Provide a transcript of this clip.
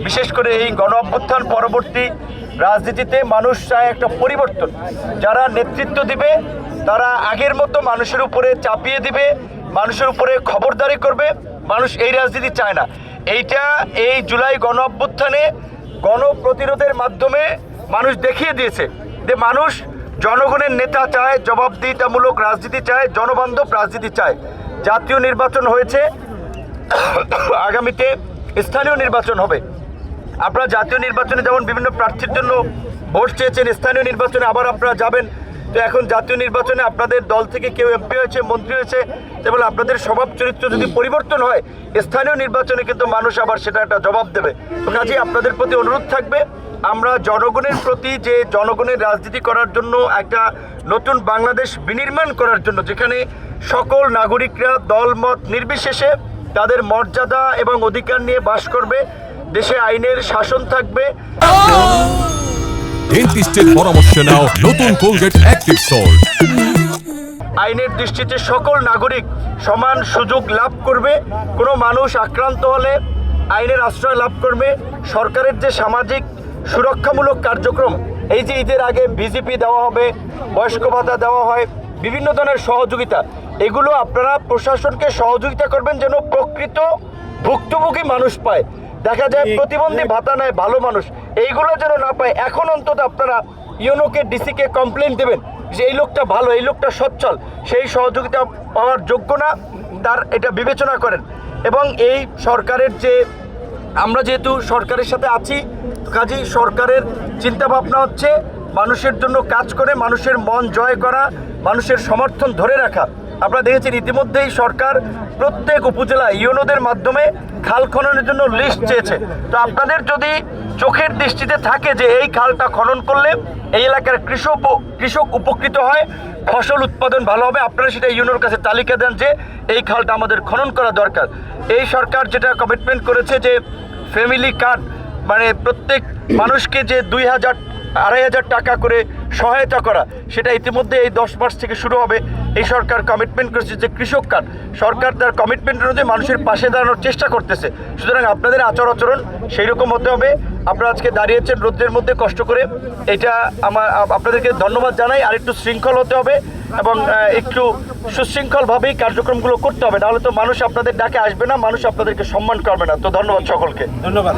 বিশেষ করে এই গণ অভ্যুত্থান পরবর্তী রাজনীতিতে মানুষ চায় একটা পরিবর্তন। যারা নেতৃত্ব দিবে তারা আগের মতো মানুষের উপরে চাপিয়ে দিবে, মানুষের উপরে খবরদারি করবে। মানুষ এই রাজনীতি চায় না। এই জুলাই গণ অভ্যুত্থানে গণপ্রতিরোধের মাধ্যমে মানুষ দেখিয়ে দিয়েছে যে মানুষ জনগণের নেতা চায়, জবাবদিহিতামূলক রাজনীতি চায়, জনবান্ধব রাজনীতি চায়। জাতীয় নির্বাচন হয়েছে, আগামীতে স্থানীয় নির্বাচন হবে। আপনারা জাতীয় নির্বাচনে যেমন বিভিন্ন প্রার্থীর জন্য ভোট চেয়েছেন, স্থানীয় নির্বাচনে আবার আপনারা যাবেন। তো এখন জাতীয় নির্বাচনে আপনাদের দল থেকে কেউ এমপি হয়েছে, মন্ত্রী হয়েছে, এবং আপনাদের স্বভাব চরিত্র যদি পরিবর্তন হয়, স্থানীয় নির্বাচনে কিন্তু মানুষ আবার সেটা একটা জবাব দেবে। তো কাজেই আপনাদের প্রতি অনুরোধ থাকবে, আমরা জনগণের প্রতি যে জনগণের রাজনীতি করার জন্য একটা নতুন বাংলাদেশ বিনির্মাণ করার জন্য, যেখানে সকল নাগরিকরা দলমত নির্বিশেষে তাদের মর্যাদা এবং অধিকার নিয়ে বাস করবে, দেশে আইনের শাসন থাকবে। ডেন্টিস্টের পরামর্শ নাও নতুন কোলগেট অ্যাক্টিভ সল্ট। আইনের দৃষ্টিতে সকল নাগরিক সমান সুযোগ লাভ করবে। কোনো মানুষ আক্রান্ত হলে আইনের আশ্রয় লাভ করবে। সরকারের যে সামাজিক সুরক্ষামূলক কার্যক্রম, এই যে ঈদের আগে বিজেপি দেওয়া হবে, বয়স্ক ভাতা দেওয়া হয়, বিভিন্ন ধরনের সহযোগিতা, এগুলো আপনারা প্রশাসনকে সহযোগিতা করবেন যেন প্রকৃত ভুক্তভোগী মানুষ পায়। দেখা যায় প্রতিবন্ধী ভাতা নেয় ভালো মানুষ, এইগুলো যেন না পায়। এখন অন্তত আপনারা ইউনোকে, ডিসিকে কমপ্লেন দেবেন যে এই লোকটা ভালো, এই লোকটা সচ্ছল, সেই সহযোগিতা পাওয়ার যোগ্য না, তার এটা বিবেচনা করেন। এবং এই সরকারের যে, আমরা যেহেতু সরকারের সাথে আছি, কাজেই সরকারের চিন্তাভাবনা হচ্ছে মানুষের জন্য কাজ করে মানুষের মন জয় করা, মানুষের সমর্থন ধরে রাখা। আপনারা দেখেছেন ইতিমধ্যেই সরকার প্রত্যেক উপজেলায় ইউনোদের মাধ্যমে খাল খননের জন্য লিস্ট চেয়েছে। তো আপনাদের যদি চোখের দৃষ্টিতে থাকে যে এই খালটা খনন করলে এই এলাকার কৃষক উপকৃত হয়, ফসল উৎপাদন ভালো হবে, আপনারা সেটা ইউনোর কাছে তালিকা দেন যে এই খালটা আমাদের খনন করা দরকার। এই সরকার যেটা কমিটমেন্ট করেছে যে ফ্যামিলি কার্ড, মানে প্রত্যেক মানুষকে যে 2,000-2,500 টাকা করে সহায়তা করা, সেটা ইতিমধ্যে এই 10 মার্চ থেকে শুরু হবে। এই সরকার কমিটমেন্ট করেছে যে কৃষক কার্ড, সরকার তার কমিটমেন্ট অনুযায়ী মানুষের পাশে দাঁড়ানোর চেষ্টা করতেছে। সুতরাং আপনাদের আচরণ সেই রকম হতে হবে। আপনারা আজকে দাঁড়িয়েছেন রোদ্রের মধ্যে কষ্ট করে, এটা আপনাদেরকে ধন্যবাদ জানাই। আর একটু শৃঙ্খল হতে হবে এবং একটু সুশৃঙ্খলভাবেই কার্যক্রমগুলো করতে হবে, নাহলে তো মানুষ আপনাদের ডাকে আসবে না, মানুষ আপনাদেরকে সম্মান করবে না। তো ধন্যবাদ সকলকে। ধন্যবাদ।